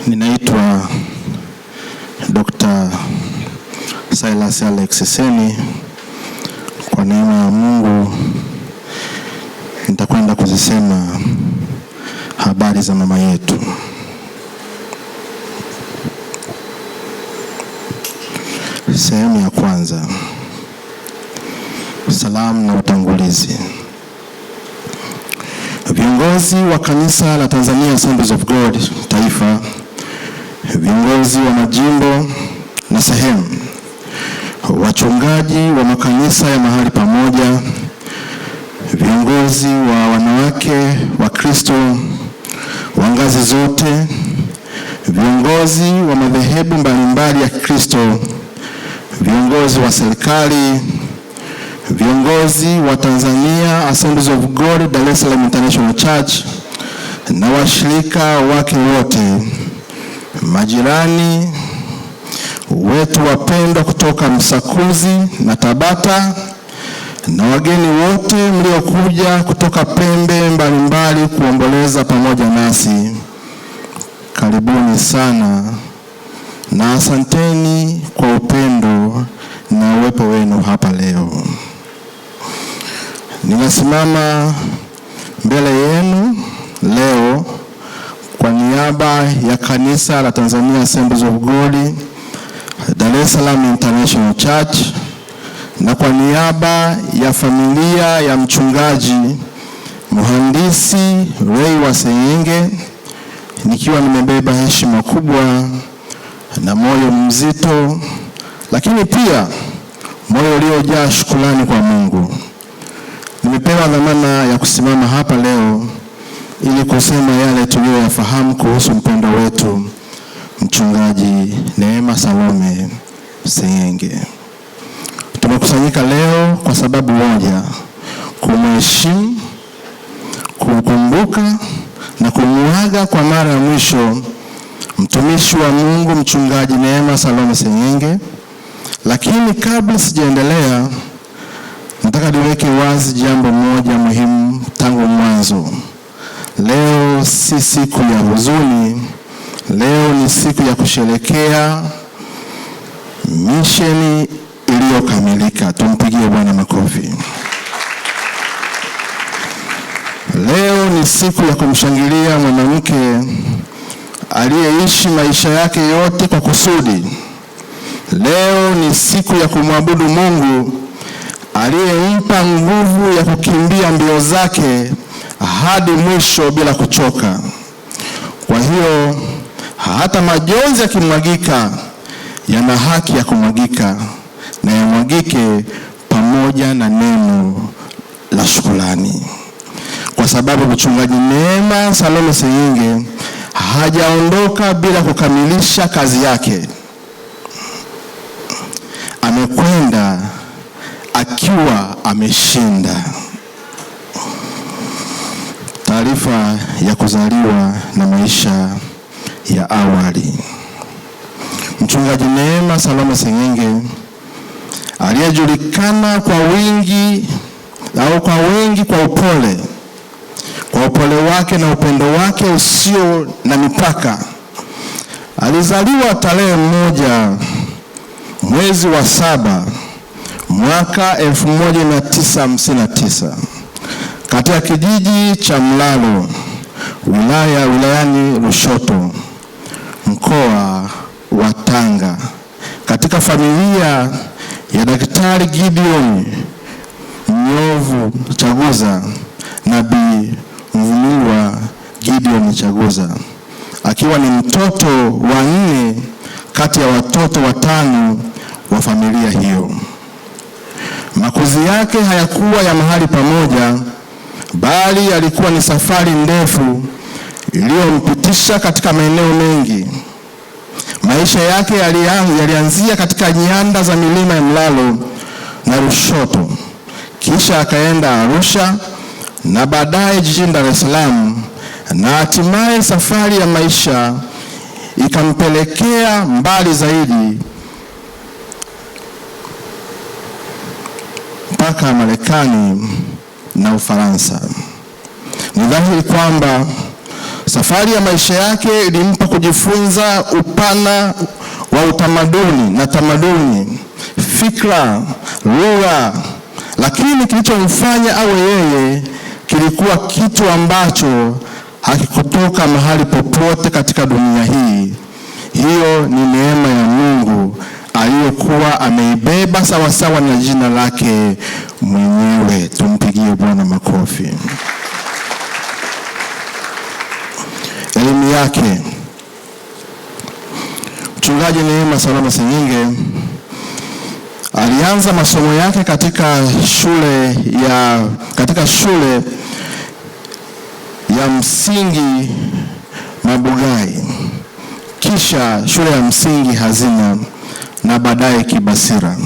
Ninaitwa Dr. Silas Alex Seni. Kwa neema ya Mungu nitakwenda kuzisema habari za mama yetu. Sehemu ya kwanza. Salamu na utangulizi. Viongozi wa kanisa la Tanzania Assemblies of God Taifa, viongozi wa majimbo na sehemu, wachungaji wa makanisa ya mahali pamoja, viongozi wa wanawake wa Kristo wa ngazi zote, viongozi wa madhehebu mbalimbali ya Kristo, viongozi wa serikali, viongozi wa Tanzania Assemblies of God Dar es Salaam International Church na washirika wake wote, majirani wetu wapendwa kutoka Msakuzi na Tabata, na wageni wote mliokuja kutoka pembe mbalimbali kuomboleza pamoja nasi, karibuni sana na asanteni kwa upendo na uwepo wenu hapa leo. Ninasimama mbele yenu leo kwa niaba ya kanisa la Tanzania Assemblies of God Dar es Salaam International Church na kwa niaba ya familia ya mchungaji Mhandisi Ray Waseyenge, nikiwa nimebeba heshima kubwa na moyo mzito, lakini pia moyo uliojaa shukrani kwa Mungu. Nimepewa dhamana ya kusimama hapa leo ili kusema yale tuliyoyafahamu kuhusu mpendwa wetu mchungaji Neema Salome Seyenge. Tumekusanyika leo kwa sababu moja: kumheshimu, kumkumbuka na kumuaga kwa mara ya mwisho mtumishi wa Mungu mchungaji Neema Salome Seyenge. Lakini kabla sijaendelea, nataka niweke wazi jambo moja muhimu tangu mwanzo. Leo si siku ya huzuni, leo ni siku ya kusherehekea misheni iliyokamilika. Tumpigie Bwana makofi. Leo ni siku ya kumshangilia mwanamke aliyeishi maisha yake yote kwa kusudi. Leo ni siku ya kumwabudu Mungu aliyempa nguvu ya kukimbia mbio zake hadi mwisho bila kuchoka. Kwa hiyo hata majonzi yakimwagika, yana haki ya kumwagika na yamwagike pamoja na neno la shukrani, kwa sababu mchungaji Neema Salome Seyenge hajaondoka bila kukamilisha kazi yake. Amekwenda akiwa ameshinda. Taarifa ya kuzaliwa na maisha ya awali. Mchungaji Neema Salome Seyenge aliyejulikana kwa wengi kwa upole wake na upendo wake usio na mipaka. Alizaliwa tarehe 1 mwezi wa 7 mwaka 1959 katika kijiji cha Mlalo, wilayani Lushoto, mkoa wa Tanga, katika familia ya Daktari Gideon Nyovu Chaguza na Bi Mvumilwa Gideon Chaguza, akiwa ni mtoto wa 4 kati ya watoto 5 wa familia hiyo. Makuzi yake hayakuwa ya mahali pamoja, bali yalikuwa ni safari ndefu iliyompitisha katika maeneo mengi. Maisha yake yalianzia katika nyanda za milima ya Mlalo na Lushoto, kisha akaenda Arusha na baadaye jijini Dar es Salaam, na hatimaye safari ya maisha ikampelekea mbali zaidi mpaka Marekani na Ufaransa. Ni dhahiri kwamba safari ya maisha yake ilimpa kwa kujifunza upana wa utamaduni na tamaduni, fikra, lugha, lakini kilichomfanya awe yeye kilikuwa kitu ambacho hakikutoka mahali popote katika dunia hii. Hiyo ni neema ya Mungu aliyokuwa ameibeba sawasawa na jina lake mwenyewe. Tumpigie Bwana makofi. Elimu yake. Mchungaji Neema Salome Senyenge alianza masomo yake katika shule ya msingi Mabugai, kisha shule ya msingi Hazina na baadaye Kibasira,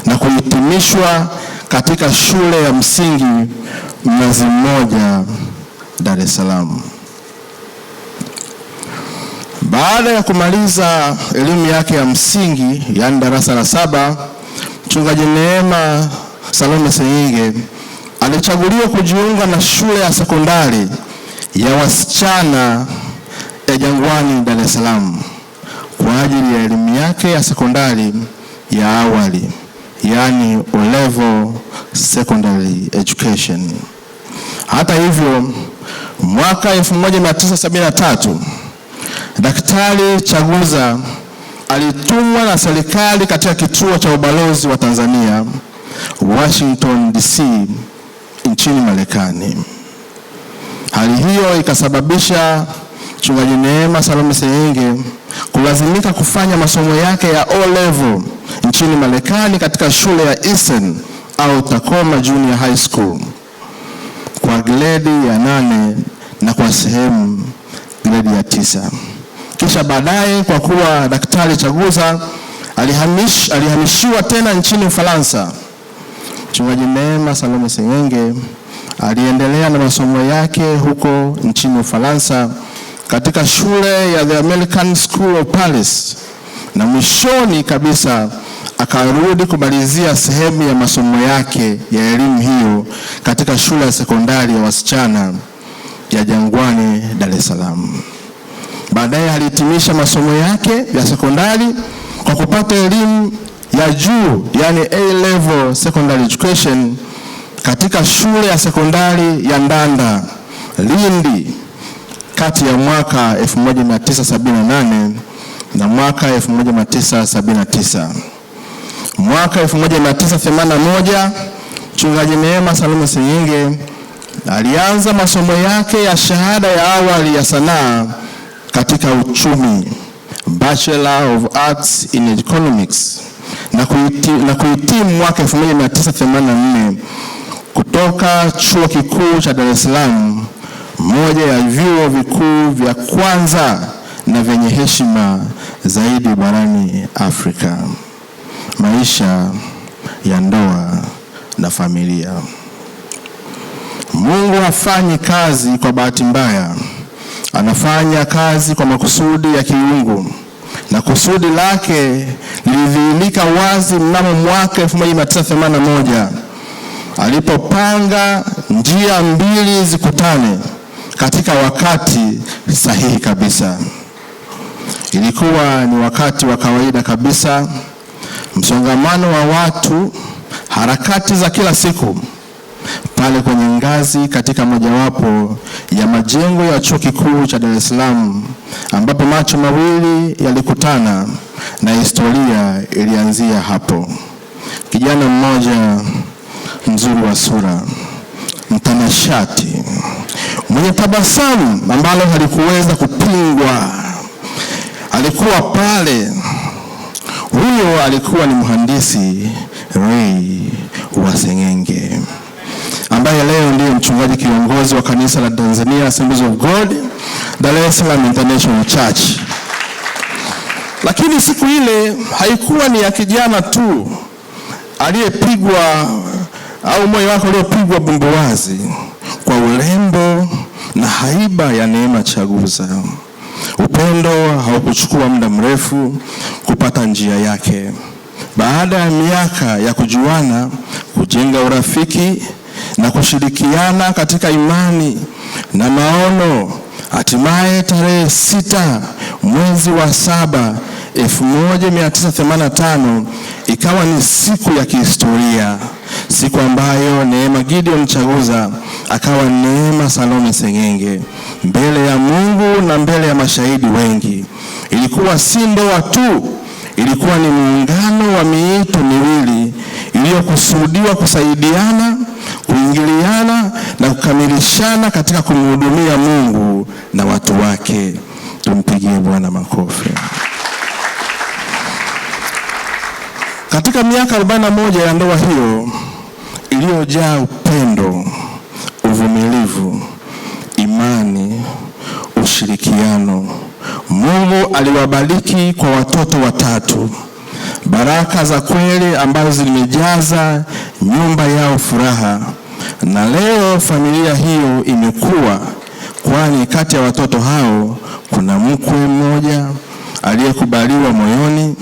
na kuhitimishwa katika shule ya msingi Mnazi Mmoja, Dar es Salaam. Baada ya kumaliza elimu yake ya msingi, yaani darasa la 7, Mchungaji Neema Salome Senyenge alichaguliwa kujiunga na shule ya sekondari ya wasichana ya Jangwani, Dar es Salaam kwa ajili ya elimu yake ya sekondari ya awali, yaani O-level secondary education. Hata hivyo, mwaka 1973 Daktari Chaguza alitumwa na serikali katika kituo cha ubalozi wa Tanzania Washington DC nchini Marekani. Hali hiyo ikasababisha Mchungaji Neema Salome Senyenge kulazimika kufanya masomo yake ya O-level nchini Marekani katika shule ya Eastern au Tacoma Junior High School kwa gredi ya 8 na kwa sehemu gredi ya 9. Kisha baadaye, kwa kuwa Daktari Chaguza alihamishiwa tena nchini Ufaransa, Mchungaji Neema Salome Senyenge aliendelea na masomo yake huko nchini Ufaransa katika shule ya The American School of Paris, na mwishoni kabisa akarudi kumalizia sehemu ya masomo yake ya elimu hiyo katika shule ya sekondari ya wasichana ya Jangwani, Dar es Salaam. Baadaye alihitimisha masomo yake ya sekondari kwa kupata elimu ya juu, yani A-level secondary education katika shule ya sekondari ya Ndanda, Lindi, kati ya mwaka 1978 na mwaka 1979. Mwaka 1981 Mchungaji Neema Salome Senyenge alianza masomo yake ya shahada ya awali ya sanaa katika uchumi, Bachelor of Arts in Economics, na kuhitimu mwaka 1984 kutoka Chuo Kikuu cha Dar es Salaam, moja ya vyuo vikuu vya kwanza na vyenye heshima zaidi barani Afrika. Maisha ya ndoa na familia. Mungu hafanyi kazi kwa bahati mbaya. Anafanya kazi kwa makusudi ya kiungu, na kusudi lake lilidhihirika wazi mnamo mwaka 1981 alipopanga njia mbili zikutane katika wakati sahihi kabisa. Ilikuwa ni wakati wa kawaida kabisa, msongamano wa watu, harakati za kila siku pale kwenye ngazi katika mojawapo ya majengo ya Chuo Kikuu cha Dar es Salaam, ambapo macho mawili yalikutana na historia ilianzia hapo. Kijana mmoja mzuri wa sura, mtanashati, mwenye tabasamu ambalo halikuweza kupingwa, alikuwa pale. Huyo alikuwa ni mhandisi Ray wa Senyenge, ambaye leo ndiye mchungaji kiongozi wa kanisa la Tanzania Assemblies of God Dar es Salaam International Church. Lakini siku ile haikuwa ni ya kijana tu aliyepigwa au moyo wake uliopigwa bumbuwazi kwa urembo na haiba ya Neema Chaguza. Upendo haukuchukua muda mrefu kupata njia yake. Baada ya miaka ya kujuana, kujenga urafiki na kushirikiana katika imani na maono, Hatimaye tarehe 6 mwezi wa 7 1985 ikawa ni siku ya kihistoria, siku ambayo Neema Gideon Chaguza akawa Neema Salome Seng'enge mbele ya Mungu na mbele ya mashahidi wengi. Ilikuwa si ndoa tu, ilikuwa ni muungano wa miito miwili iliyokusudiwa kusaidiana, kuingiliana na kukamilishana katika kumhudumia Mungu na watu wake. Tumpigie Bwana makofi. Katika miaka 41 ya ndoa hiyo iliyojaa upendo, uvumilivu, imani, ushirikiano, Mungu aliwabariki kwa watoto 3. Baraka za kweli ambazo zimejaza nyumba yao furaha. Na leo familia hiyo imekuwa, kwani kati ya watoto hao kuna mkwe mmoja aliyekubaliwa moyoni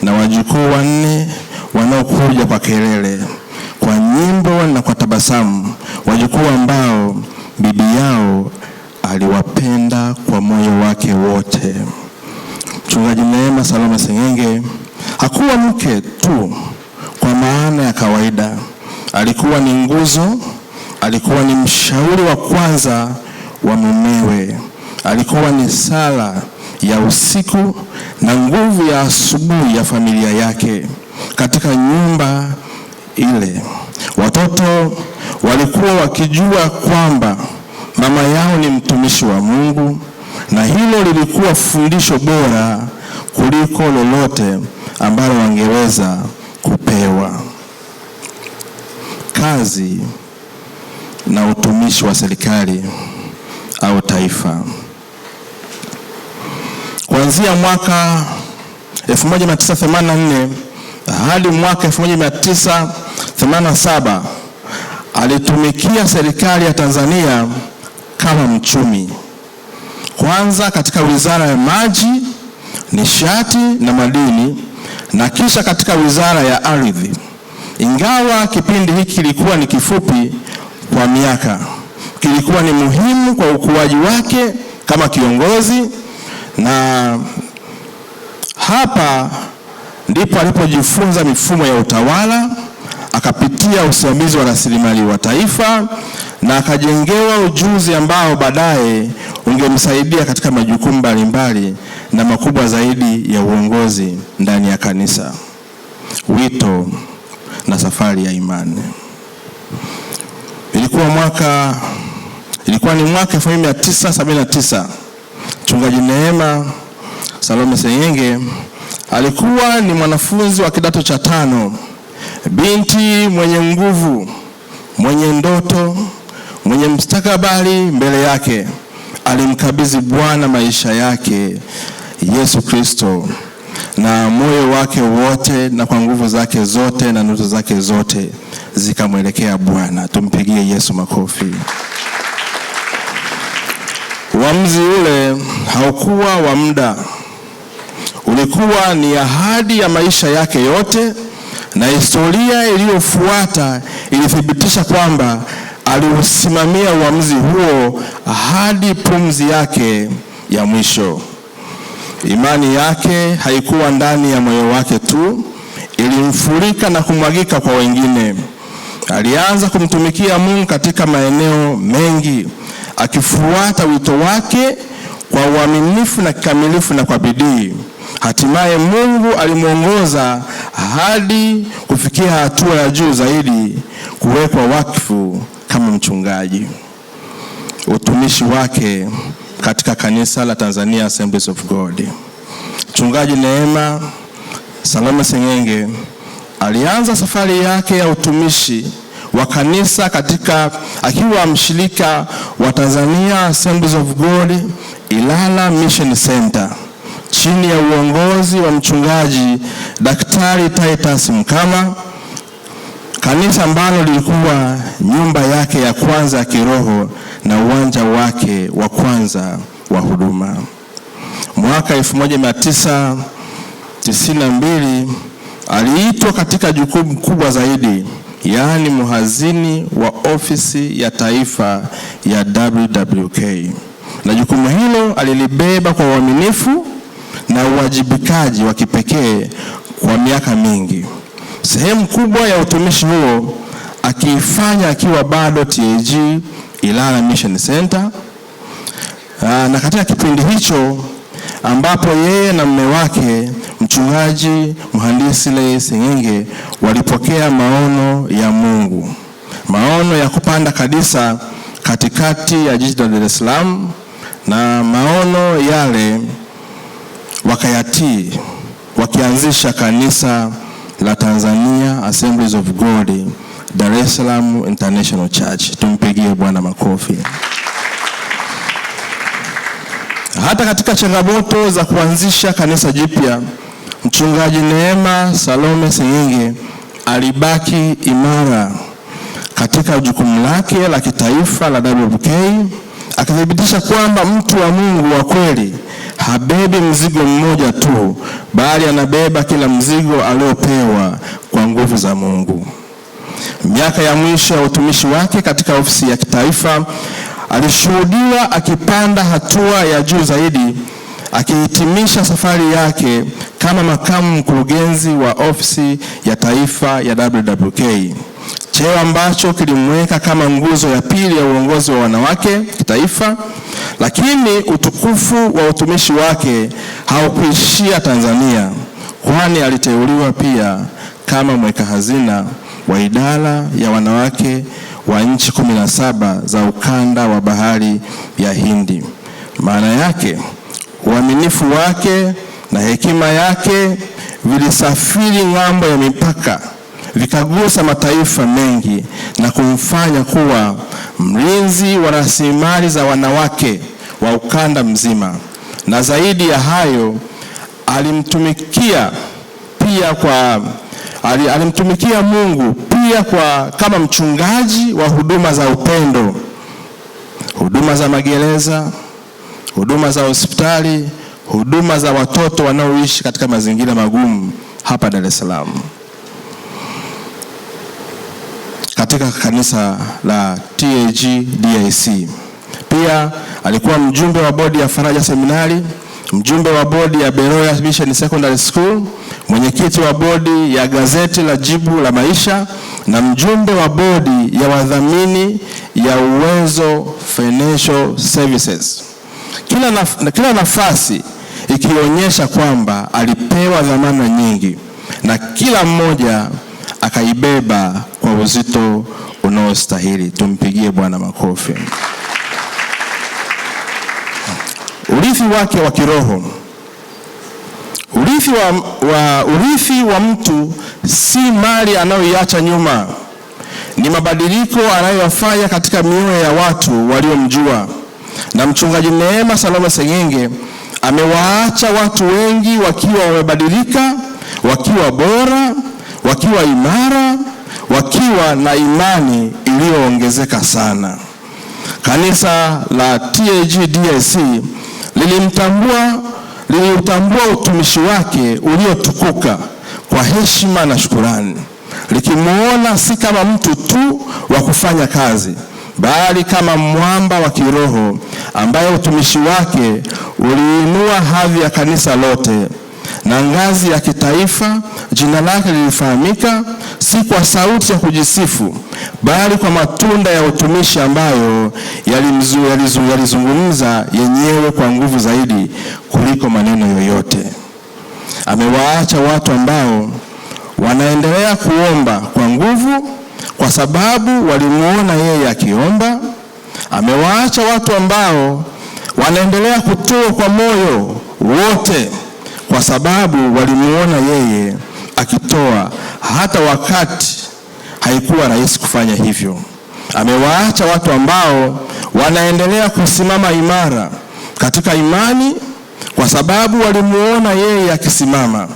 na wajukuu 4 wanaokuja kwa kelele, kwa nyimbo na kwa tabasamu, wajukuu ambao bibi yao aliwapenda kwa moyo wake wote. Mchungaji Neema Salome Seng'enge hakuwa mke tu kwa maana ya kawaida. Alikuwa ni nguzo, alikuwa ni mshauri wa kwanza wa mumewe, alikuwa ni sala ya usiku na nguvu ya asubuhi ya familia yake. Katika nyumba ile, watoto walikuwa wakijua kwamba mama yao ni mtumishi wa Mungu, na hilo lilikuwa fundisho bora kuliko lolote ambalo wangeweza kupewa. Kazi na utumishi wa serikali au taifa. Kuanzia mwaka 1984 hadi mwaka 1987 alitumikia serikali ya Tanzania kama mchumi. Kwanza katika Wizara ya Maji, Nishati na Madini, na kisha katika Wizara ya Ardhi. Ingawa kipindi hiki kilikuwa ni kifupi kwa miaka, kilikuwa ni muhimu kwa ukuaji wake kama kiongozi, na hapa ndipo alipojifunza mifumo ya utawala, akapitia usimamizi wa rasilimali wa taifa na akajengewa ujuzi ambao baadaye ungemsaidia katika majukumu mbalimbali na makubwa zaidi ya uongozi ndani ya kanisa. Wito na safari ya imani. Ilikuwa ni mwaka 1979. Mchungaji Neema Salome Seng'enge alikuwa ni mwanafunzi wa kidato cha 5, binti mwenye nguvu, mwenye ndoto, mwenye mustakabali mbele yake. Alimkabidhi Bwana maisha yake, Yesu Kristo, na moyo wake wote na kwa nguvu zake zote na ndoto zake zote zikamwelekea Bwana. Tumpigie Yesu makofi. Uamuzi ule haukuwa wa muda, ulikuwa ni ahadi ya maisha yake yote, na historia iliyofuata ilithibitisha kwamba aliusimamia uamuzi huo hadi pumzi yake ya mwisho. Imani yake haikuwa ndani ya moyo wake tu, ilimfurika na kumwagika kwa wengine. Alianza kumtumikia Mungu katika maeneo mengi, akifuata wito wake kwa uaminifu na kikamilifu na kwa bidii. Hatimaye Mungu alimuongoza hadi kufikia hatua ya juu zaidi, kuwekwa wakfu kama mchungaji. Utumishi wake katika kanisa la Tanzania Assemblies of God. Mchungaji Neema Salome Seng'enge alianza safari yake ya utumishi wa kanisa akiwa mshirika wa Tanzania Assemblies of God Ilala Mission Center chini ya uongozi wa mchungaji Daktari Titus Mkama, kanisa ambalo lilikuwa nyumba yake ya kwanza ya kiroho na uwanja wake wa kwanza wa huduma. Mwaka 1992 aliitwa katika jukumu kubwa zaidi, yaani mhazini wa ofisi ya taifa ya WWK, na jukumu hilo alilibeba kwa uaminifu na uwajibikaji wa kipekee kwa miaka mingi. Sehemu kubwa ya utumishi huo akiifanya akiwa bado TAG Ilala Mission Center, na katika kipindi hicho ambapo yeye na mume wake mchungaji mhandisi Lei Seng'enge walipokea maono ya Mungu, maono ya kupanda kanisa katikati ya jiji la Dar es Salaam, na maono yale wakayatii, wakianzisha kanisa la Tanzania Assemblies of God Dar es Salaam International Church. Tumpigie Bwana makofi. Hata katika changamoto za kuanzisha kanisa jipya, mchungaji Neema Salome Seng'enge alibaki imara katika jukumu lake la kitaifa la WBK, akithibitisha kwamba mtu wa Mungu wa kweli habebi mzigo mmoja tu, bali anabeba kila mzigo aliopewa kwa nguvu za Mungu. Miaka ya mwisho ya utumishi wake katika ofisi ya kitaifa alishuhudiwa akipanda hatua ya juu zaidi, akihitimisha safari yake kama makamu mkurugenzi wa ofisi ya taifa ya WWK, cheo ambacho kilimweka kama nguzo ya pili ya uongozi wa wanawake kitaifa. Lakini utukufu wa utumishi wake haukuishia Tanzania, kwani aliteuliwa pia kama mweka hazina wa idara ya wanawake wa nchi 17 za ukanda wa bahari ya Hindi. Maana yake uaminifu wake na hekima yake vilisafiri ng'ambo ya mipaka, vikagusa mataifa mengi na kumfanya kuwa mlinzi wa rasilimali za wanawake wa ukanda mzima. Na zaidi ya hayo, alimtumikia Mungu pia kama mchungaji wa huduma za upendo, huduma za magereza, huduma za hospitali, huduma za watoto wanaoishi katika mazingira magumu hapa Dar es Salaam. Katika kanisa la TAG DIC pia alikuwa mjumbe wa bodi ya Faraja Seminari, mjumbe wa bodi ya Beroya Mission Secondary School, mwenyekiti wa bodi ya gazeti la Jibu la Maisha, na mjumbe wa bodi ya wadhamini ya Uwezo Financial Services. Kila nafasi ikionyesha kwamba alipewa dhamana nyingi, na kila mmoja akaibeba kwa uzito unaostahili. Tumpigie Bwana makofi. Urithi wake wa kiroho. Urithi wa mtu si mali anayoiacha nyuma, ni mabadiliko anayofanya katika mioyo ya watu waliomjua. Na mchungaji Neema Salome Seng'enge amewaacha watu wengi wakiwa wamebadilika, wakiwa bora, wakiwa imara, wakiwa na imani iliyoongezeka sana. Kanisa la TAG DIC liliutambua utumishi wake uliotukuka kwa heshima na shukurani, likimuona si kama mtu tu wa kufanya kazi, bali kama mwamba wa kiroho ambaye utumishi wake uliinua hadhi ya kanisa lote na ngazi ya kitaifa. Jina lake lilifahamika si kwa sauti ya kujisifu, bali kwa matunda ya utumishi ambayo yalizungumza yenyewe kwa nguvu zaidi kuliko maneno yoyote. Amewaacha watu ambao wanaendelea kuomba kwa nguvu kwa sababu walimuona yeye akiomba. Amewaacha watu ambao wanaendelea kutoa kwa moyo wote kwa sababu walimuona yeye akitoa hata wakati haikuwa rahisi kufanya hivyo. Amewaacha watu ambao wanaendelea kusimama imara katika imani kwa sababu walimuona yeye akisimama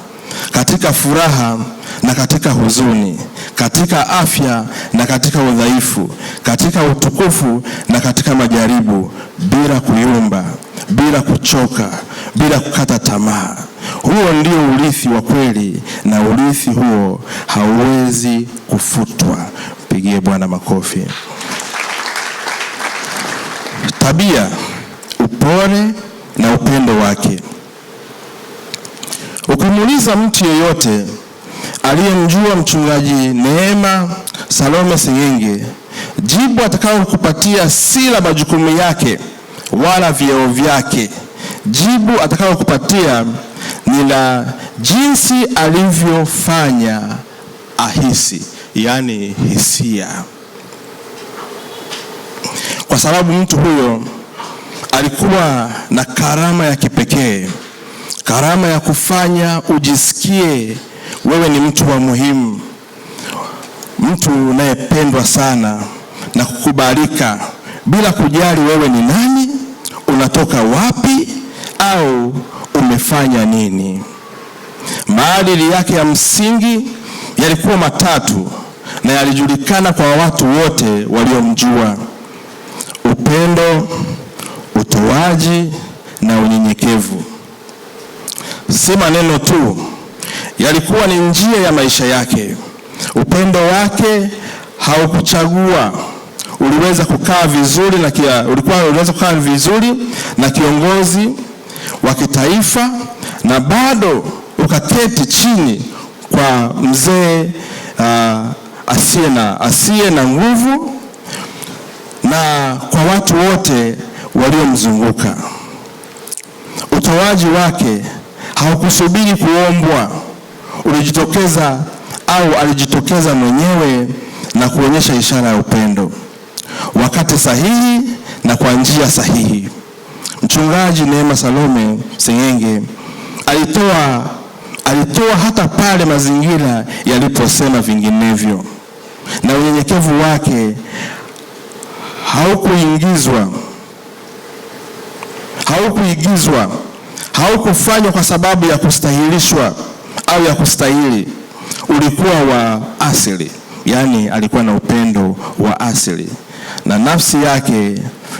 katika furaha na katika huzuni, katika afya na katika udhaifu, katika utukufu na katika majaribu, bila kuyumba, bila kuchoka, bila kukata tamaa. Huo ndio urithi wa kweli, na urithi huo hauwezi kufutwa. Pigie Bwana makofi. Tabia, upendo upole na upendo wake. Ukimuuliza mtu yeyote aliyemjua mchungaji Neema Salome Seng'enge, jibu atakayokupatia si la majukumu yake wala vyeo vyake. Jibu atakayokupatia ni la jinsi alivyofanya ahisi, yani hisia. Kwa sababu mtu huyo alikuwa na karama ya kipekee, karama ya kufanya ujisikie wewe ni mtu wa muhimu, mtu unayependwa sana na kukubalika bila kujali wewe ni nani, unatoka wapi au umefanya nini. Maadili yake ya msingi yalikuwa matatu na yalijulikana kwa watu wote waliomjua: upendo, utoaji na unyenyekevu. Si maneno tu, yalikuwa ni njia ya maisha yake. Upendo wake haukuchagua. Uliweza kukaa vizuri na kiongozi wa kitaifa na bado ukaketi chini kwa mzee asiye na nguvu na kwa watu wote waliomzunguka. Utoaji wake haukusubiri kuombwa. Alijitokeza mwenyewe na kuonyesha ishara ya upendo wakati sahihi na kwa njia sahihi. Mchungaji Neema Salome Seng'enge alitoa hata pale mazingira yaliposema vinginevyo, na unyenyekevu wake haukufanywa kwa sababu ya kustahilishwa au ya kustahili. Ulikuwa wa asili, yani alikuwa na upendo wa asili, na nafsi yake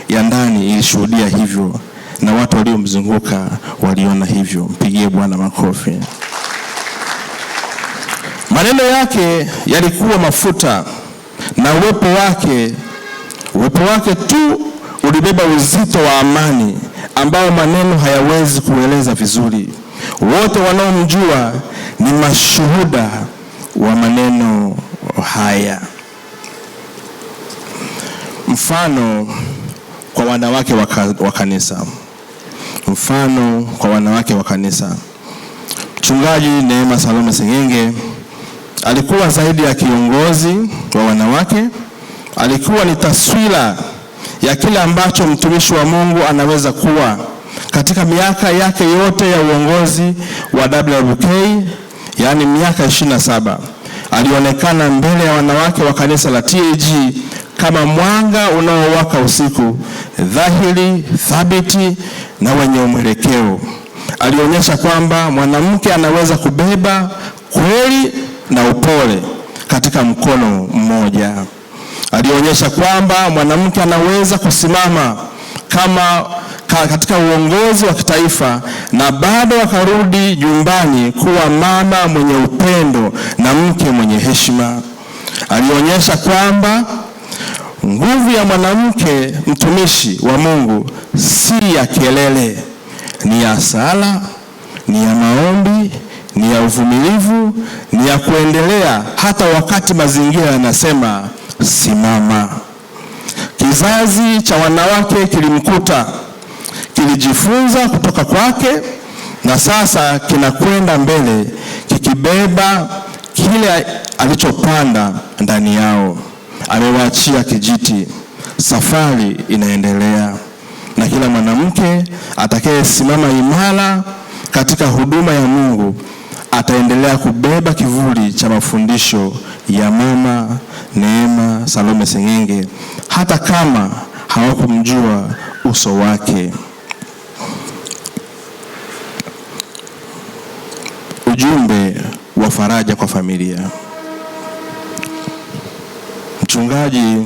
ya ndani ilishuhudia hivyo, na watu waliomzunguka waliona hivyo. Mpigie Bwana makofi. Maneno yake yalikuwa mafuta, na uwepo wake tu ulibeba uzito wa amani ambao maneno hayawezi kueleza vizuri. Wote wanaomjua ni mashuhuda wa maneno haya. Mfano kwa wanawake wa kanisa. Mchungaji Neema Salome Seng'enge alikuwa zaidi ya kiongozi wa wanawake. Alikuwa ni taswira ya kile ambacho mtumishi wa Mungu anaweza kuwa. Katika miaka yake yote ya uongozi wa WWK, yani miaka 27, alionekana mbele ya wanawake wa kanisa la TAG kama mwanga unaowaka usiku, dhahiri, thabiti na wenye mwelekeo. Alionyesha kwamba mwanamke anaweza kubeba kweli na upole katika mkono mmoja. Alionyesha kwamba mwanamke anaweza kusimama katika uongozi wa kitaifa na bado akarudi nyumbani kuwa mama mwenye upendo na mke mwenye heshima. Alionyesha kwamba nguvu ya mwanamke mtumishi wa Mungu si ya kelele, ni ya sala, ni ya maombi, ni ya uvumilivu, ni ya kuendelea hata wakati mazingira yanasema simama. Kizazi cha wanawake kilimkuta, kilijifunza kutoka kwake, na sasa kinakwenda mbele kikibeba kile alichopanda ndani yao. Amewaachia kijiti, safari inaendelea, na kila mwanamke atakayesimama imara katika huduma ya Mungu ataendelea kubeba kivuli cha mafundisho ya Mama Neema Salome Seng'enge, hata kama hawakumjua uso wake. Ujumbe wa faraja kwa familia. Mchungaji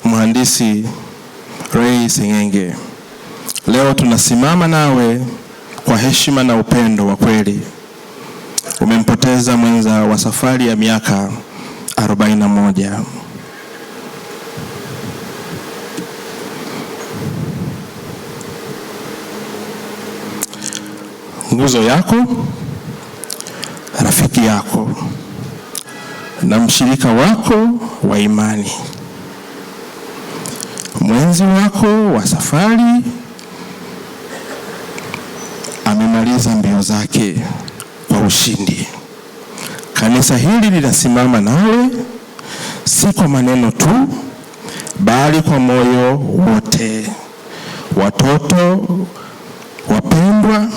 Mhandisi Ray Seng'enge, leo tunasimama nawe kwa heshima na upendo wa kweli. Umempoteza mwenza wa safari ya miaka 41. nguzo yako, rafiki yako na mshirika wako wa imani, mwenzi wako wa safari. Amemaliza mbio zake kwa ushindi. Kanisa hili linasimama nawe, si kwa maneno tu, bali kwa moyo wote. Watoto wapendwa,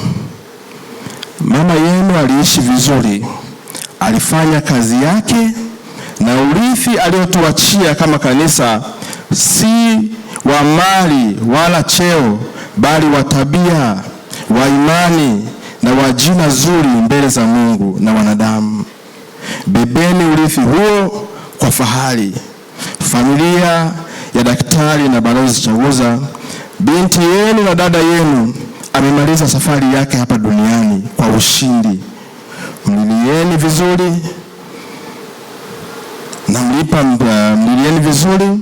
mama yenu aliishi vizuri, alifanya kazi yake, na urithi aliotuachia kama kanisa si wa mali wala cheo, bali wa tabia, wa imani na wa jina zuri mbele za Mungu na wanadamu. Bebeni urithi huo kwa fahari. Familia ya Daktari na Balozi Chaguza, binti yenu na dada yenu, amemaliza safari yake hapa duniani kwa ushindi. Mlilieni vizuri na mlilieni vizuri,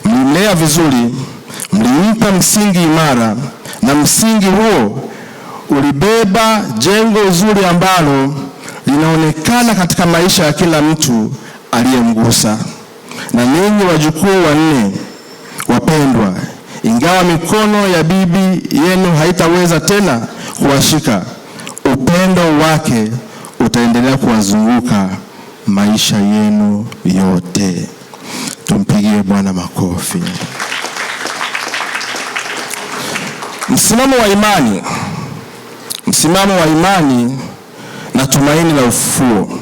mlimlea vizuri, mlimpa msingi imara, na msingi huo ulibeba jengo zuri ambalo linaonekana katika maisha ya kila mtu aliyemgusa. Na ninyi wajukuu wanne wapendwa, ingawa mikono ya bibi yenu haitaweza tena kuwashika, upendo wake utaendelea kuwazunguka maisha yenu yote. Tumpigie Bwana makofi. Msimamo wa imani. Msimamo wa imani na tumaini la ufufuo.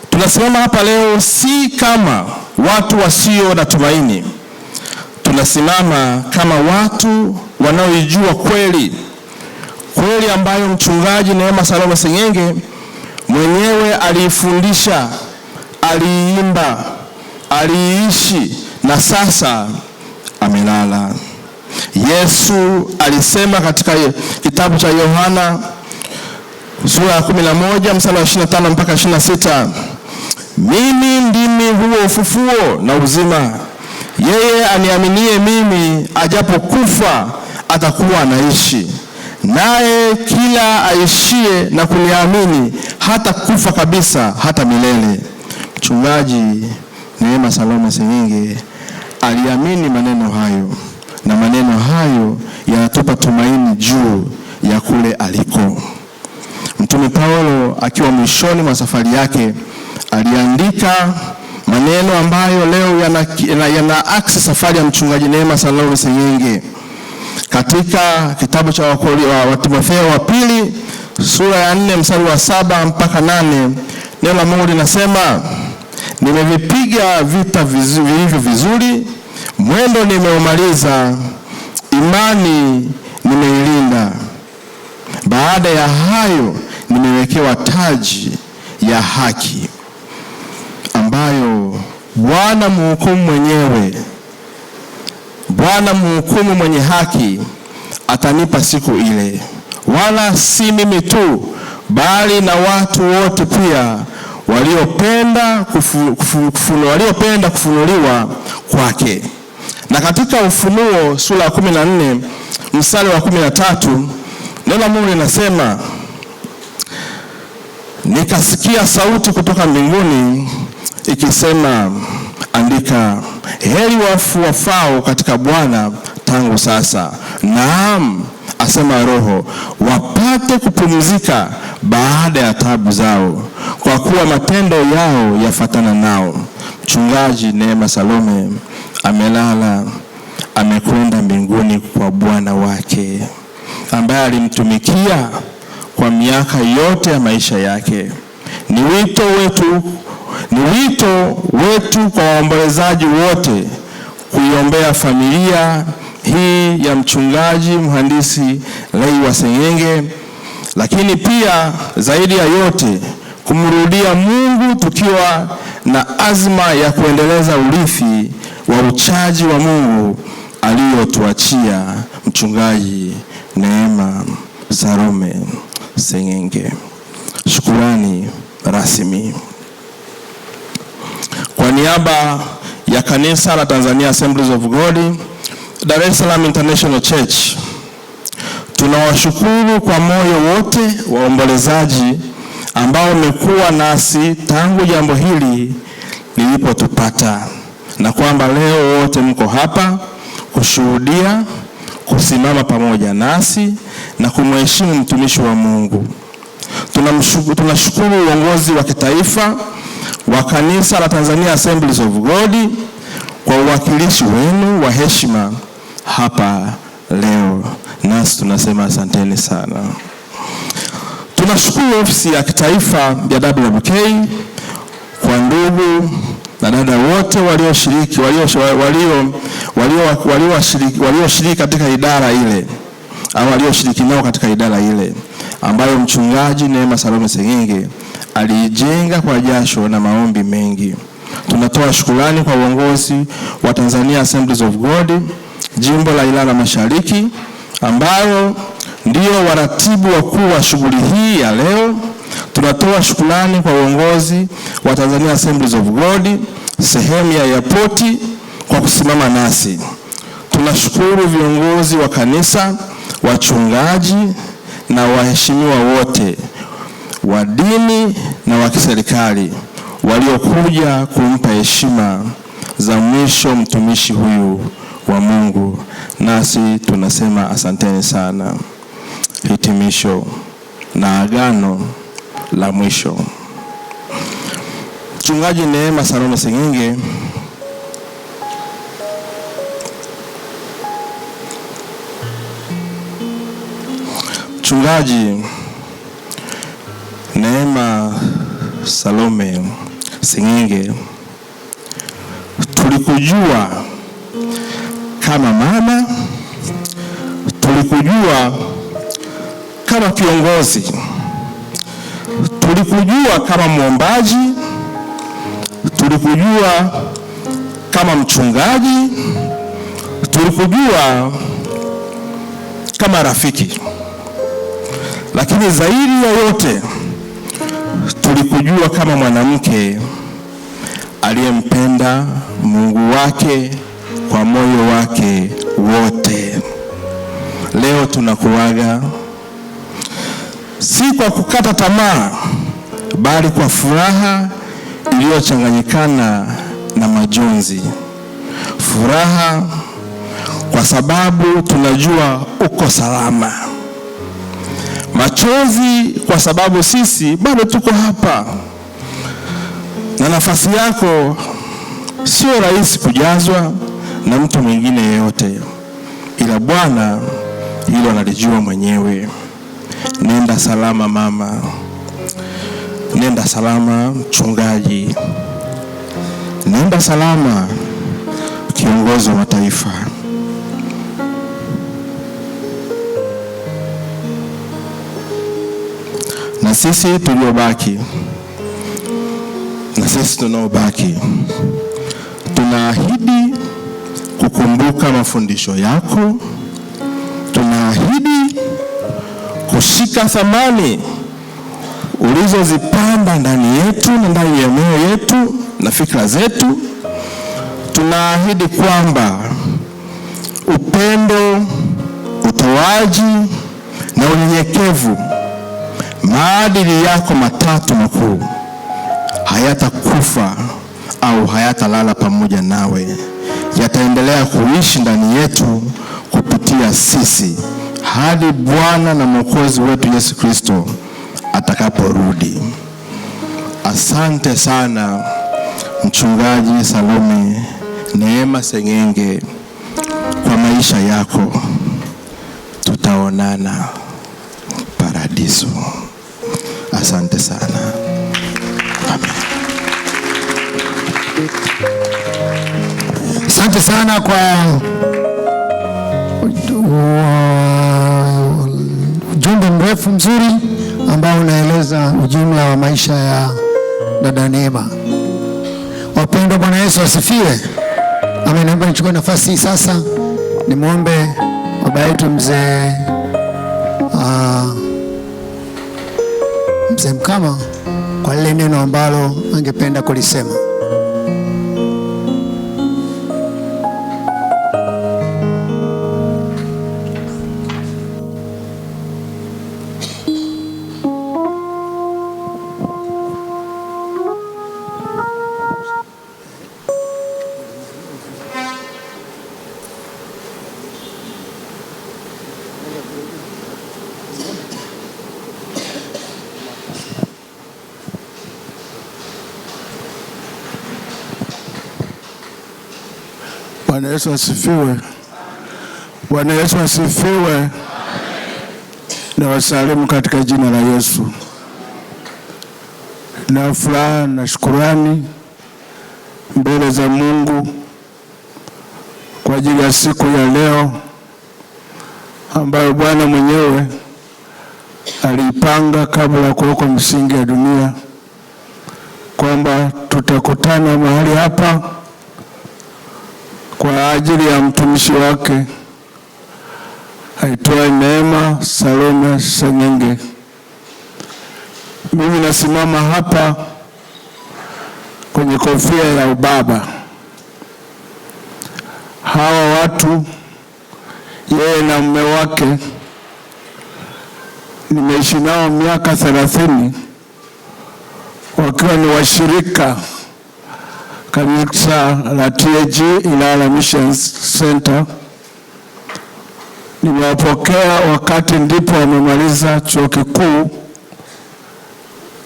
Tunasimama hapa leo si kama watu wasio na tumaini. Tunasimama kama watu wanaoijua kweli. Kweli ambayo Mchungaji Neema Salome Seng'enge mwenyewe aliifundisha, aliimba, aliishi na sasa amelala. Yesu alisema katika kitabu cha Yohana sura ya 11 mstari wa 25 mpaka 26, mimi ndimi huo ufufuo na uzima. Yeye aniaminie mimi, ajapokufa atakuwa anaishi. Naye kila aishie na kuniamini hata kufa kabisa, hata milele. Mchungaji Neema Salome Seng'enge aliamini maneno hayo, na maneno hayo yanatupa tumaini juu ya kule aliko. Mtume Paulo akiwa mwishoni mwa safari yake aliandika maneno ambayo leo yana safari ya Mchungaji Neema Salome Seng'enge. Katika kitabu cha Timotheo wa pili sura ya 4 mstari wa 7 mpaka 8, neno la Mungu linasema, nimevipiga vita vilivyo vizuri, mwendo nimeumaliza, imani nimeilinda. Baada ya hayo nimewekewa taji ya haki, ambayo Bwana mhukumu mwenye haki atanipa siku ile, wala si mimi tu, bali na watu wote pia waliopenda kufunuliwa kwake. Na katika Ufunuo sura ya 14 mstari wa 13, neno la Mungu linasema, nikasikia sauti kutoka mbinguni ikisema, andika, heri wafu wafao katika Bwana tangu sasa, naam, asema Roho, wapate kupumzika baada ya taabu zao, kwa kuwa matendo yao yafatana nao. Mchungaji Neema Salome amelala, amekwenda mbinguni kwa Bwana wake ambaye alimtumikia kwa miaka yote ya maisha yake. Ni wito wetu kwa waombolezaji wote kuiombea familia hii ya Mchungaji Mhandisi Laiwa Seng'enge, lakini pia zaidi ya yote kumrudia Mungu tukiwa na azma ya kuendeleza urithi wa uchaji wa Mungu aliyotuachia Mchungaji Neema Salome Seng'enge. Shukurani rasmi. Kwa niaba ya kanisa la Tanzania Assemblies of God, Dar es Salaam International Church, Tunawashukuru kwa moyo wote waombolezaji ambao wamekuwa nasi tangu jambo hili lilipotupata, na kwamba leo wote mko hapa kushuhudia, kusimama pamoja nasi na kumheshimu mtumishi wa Mungu. Tunashukuru uongozi wa kitaifa wa Kanisa la Tanzania Assemblies of God kwa uwakilishi wenu wa heshima hapa leo, nasi tunasema asanteni sana. Tunashukuru ofisi ya kitaifa ya WWK kwa ndugu na dada wote walioshiriki katika idara ile au walioshiriki nao katika idara ile ambayo Mchungaji Neema Salome Seng'enge aliijenga kwa jasho na maombi mengi. Tunatoa shukrani kwa uongozi wa Tanzania Assemblies of God jimbo la Ilala Mashariki ambayo ndio waratibu wakuu wa shughuli hii ya leo. Tunatoa shukrani kwa uongozi wa Tanzania Assemblies of God sehemu ya airport kwa kusimama nasi. Tunashukuru viongozi wa kanisa, wachungaji na waheshimiwa wote wa dini na wa kiserikali waliokuja kumpa heshima za mwisho mtumishi huyu wa Mungu, nasi tunasema asanteni sana. Hitimisho na agano la mwisho. Mchungaji Neema Salome Seng'enge Mchungaji Neema Salome Seng'enge, tulikujua kama mama, tulikujua kama kiongozi, tulikujua kama mwombaji, tulikujua kama mchungaji, tulikujua kama rafiki, lakini zaidi ya yote tulikujua kama mwanamke aliyempenda Mungu wake kwa moyo wake wote. Leo tunakuaga si kwa kukata tamaa, bali kwa furaha iliyochanganyikana na majonzi. Furaha kwa sababu tunajua uko salama. Machozi kwa sababu sisi bado tuko hapa na nafasi yako sio rahisi kujazwa na mtu mwingine yeyote, ila Bwana hilo analijua mwenyewe. Nenda salama mama, nenda salama mchungaji, nenda salama kiongozi wa taifa. Na sisi tuliobaki, na sisi tunaobaki, tunaahidi kukumbuka mafundisho yako. Tunaahidi kushika thamani ulizozipanda ndani yetu na ndani ya mioyo yetu na fikra zetu. Tunaahidi kwamba upendo, utoaji na unyenyekevu, maadili yako matatu makuu, hayatakufa au hayatalala pamoja nawe, yataendelea kuishi ndani yetu kupitia sisi hadi Bwana na Mwokozi wetu Yesu Kristo atakaporudi. Asante sana Mchungaji Salome Neema Seng'enge kwa maisha yako. Tutaonana paradiso. Asante sana. Amen. Asante sana kwa ujumbe mrefu mzuri ambao unaeleza ujumla wa maisha ya dada Neema. Wapendwa, Bwana Yesu asifiwe. Amen. Naomba nichukue nafasi hii sasa nimwombe baba yetu mzee Mkama kwa lile neno ambalo angependa kulisema. Bwana Yesu asifiwe. Bwana Yesu asifiwe. Na wasalimu katika jina la Yesu. Na furaha na shukrani mbele za Mungu kwa ajili ya siku ya leo ambayo Bwana mwenyewe aliipanga kabla ya kuwekwa msingi ya dunia, kwamba tutakutana mahali hapa kwa ajili ya mtumishi wake aitwaye Neema Salome Seng'enge. Mimi nasimama hapa kwenye kofia ya ubaba. Hawa watu, yeye na mume wake, nimeishi nao miaka 30 wakiwa ni washirika kanisa la TAG Ilala Mission Center. Nimewapokea wakati ndipo wamemaliza chuo kikuu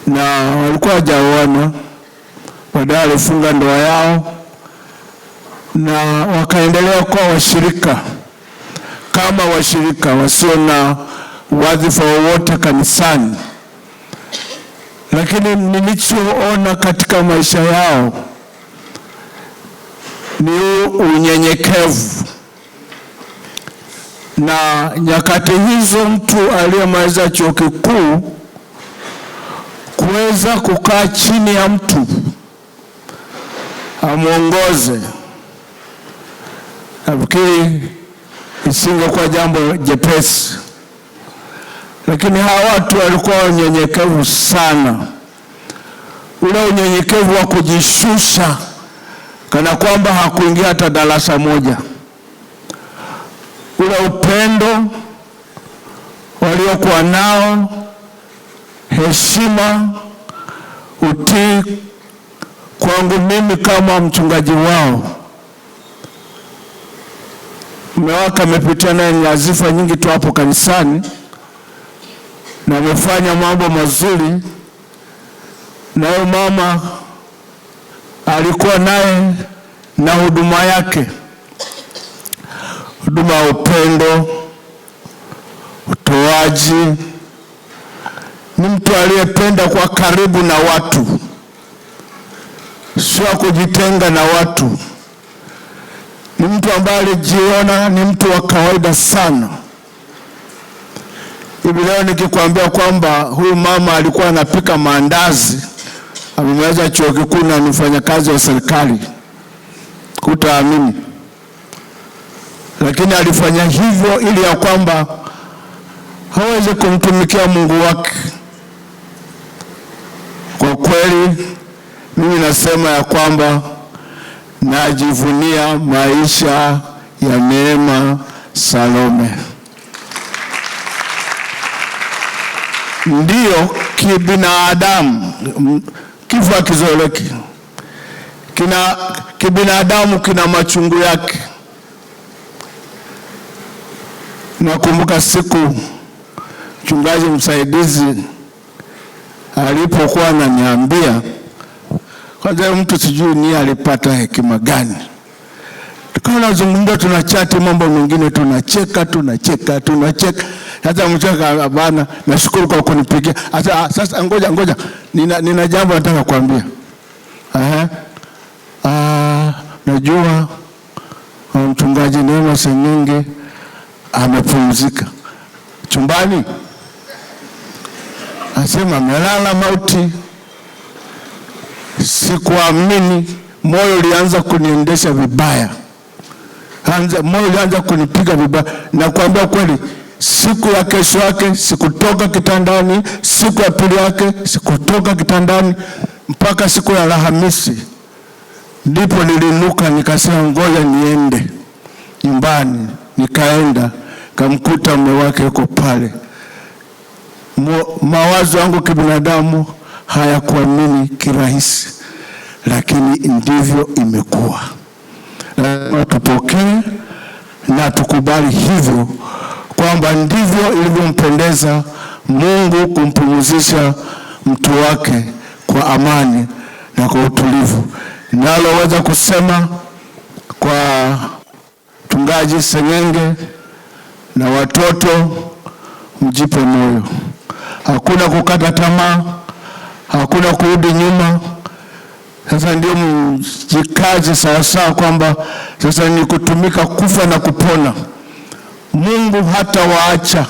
na walikuwa hawajaoana. Baadaye walifunga ndoa yao na wakaendelea kuwa washirika kama washirika wasio na wadhifa wowote kanisani. Lakini nilichoona katika maisha yao ni unyenyekevu. Na nyakati hizo mtu aliyemaliza chuo kikuu kuweza kukaa chini ya mtu amuongoze, nafikiri isingekuwa jambo jepesi. Lakini hawa watu walikuwa unyenyekevu sana, ule unyenyekevu wa kujishusha kana kwamba hakuingia hata darasa moja. Ule upendo waliokuwa nao, heshima, utii kwangu mimi kama mchungaji wao. Mume wake amepitia naye nyadhifa nyingi tu hapo kanisani na amefanya mambo mazuri. Naye mama alikuwa naye na huduma yake, huduma ya upendo, utoaji. Ni mtu aliyependa kwa karibu na watu, sio kujitenga na watu. Ni mtu ambaye alijiona ni mtu wa kawaida sana. Hivi leo nikikwambia kwamba huyu mama alikuwa anapika maandazi, amemaliza chuo kikuu na ni mfanyakazi wa serikali, hutaamini. Lakini alifanya hivyo ili ya kwamba hawezi kumtumikia Mungu wake. Kwa kweli mimi nasema ya kwamba najivunia maisha ya Neema Salome. Ndiyo, kibinadamu kifo hakizoeleki. Kibinadamu kina machungu yake. Nakumbuka siku mchungaji msaidizi alipokuwa ananiambia, kwanza mtu sijui ni alipata hekima gani. Tukawa tunazungumza, tunachati mambo mengine, tunacheka. Hata mchaka bana, nashukuru kwa kunipigia. Sasa ngoja nina jambo nataka kuambia. Najua mchungaji Neema Seng'enge amepumzika chumbani. Asema amelala mauti. Sikuamini, moyo ulianza kuniendesha vibaya. Moyo ulianza kunipiga vibaya. Na kuambia kweli, siku ya kesho yake sikutoka kitandani, siku ya pili yake sikutoka kitandani, mpaka siku ya Alhamisi ndipo nilinuka nikasema ngoja niende nyumbani. Nikaenda kamkuta mume wake yuko pale. Mawazo yangu kibinadamu hayakuamini kirahisi, lakini ndivyo imekuwa. Tupokee na tukubali hivyo, kwamba ndivyo ilivyompendeza Mungu kumpumzisha mtu wake kwa amani na kwa utulivu. Naloweza kusema kwa mchungaji Seng'enge na watoto, mjipe moyo. Hakuna kukata tamaa, hakuna kurudi nyuma. Sasa ndio mjikaze sawasawa kwamba sasa ni kutumika kufa na kupona. Mungu hata waacha,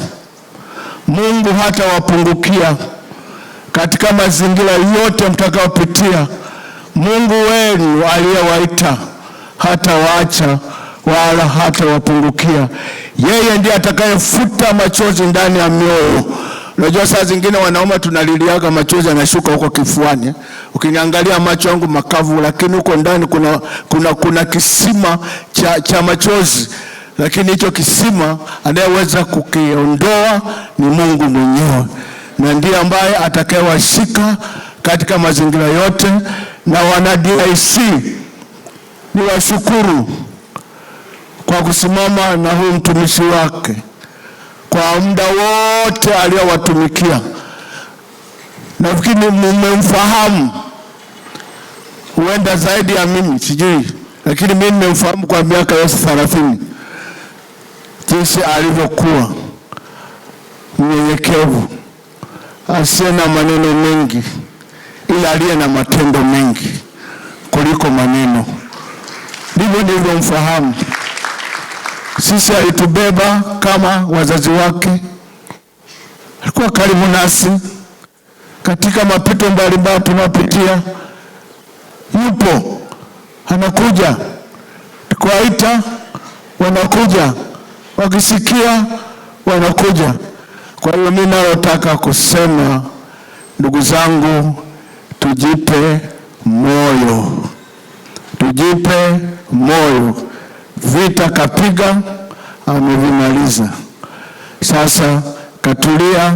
Mungu hata wapungukia katika mazingira yote mtakayopitia. Mungu wenu aliyewaita hata waacha wala hata wapungukia. Yeye ndiye atakayefuta machozi ndani ya mioyo. Unajua saa zingine wanaume tunaliliaga machozi yanashuka huko kifuani. Ukiniangalia macho yangu makavu, lakini huko ndani kuna kisima cha machozi. Lakini hicho kisima anayeweza kukiondoa ni Mungu mwenyewe. Na ndiye ambaye atakayewashika katika mazingira yote. Na wana DIC ni washukuru kwa kusimama na huyu mtumishi wake kwa muda wote aliyowatumikia. Nafikiri mmemfahamu, huenda zaidi ya mimi, sijui, lakini mimi nimemfahamu kwa miaka yote 30, jinsi alivyokuwa mnyenyekevu, asiye na maneno mengi, ila aliye na matendo mengi kuliko maneno. Ndivyo nilivyomfahamu. Sisi alitubeba kama wazazi wake. Alikuwa karibu nasi katika mapito mbalimbali tunapitia. Yupo, anakuja, tukiwaita wanakuja, wakisikia wanakuja. Kwa hiyo mimi nataka kusema, ndugu zangu, tujipe moyo, tujipe moyo. Vita kapiga, amevimaliza. Sasa katulia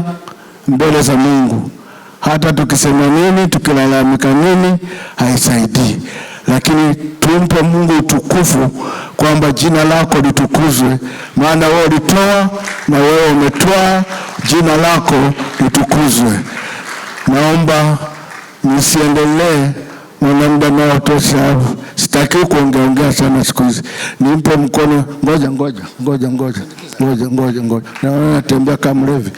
mbele za Mungu. Hata tukisema nini, tukilalamika nini, haisaidii. Lakini tumpe Mungu utukufu kwamba jina lako litukuzwe. Maana wewe ulitoa na wewe umetoa, jina lako litukuzwe. Naomba nisiendelee muda nao tosha. Sitaki kuongea sana siku hizi. Nimpe mkono. Ngoja. Naona natembea kama mlevi.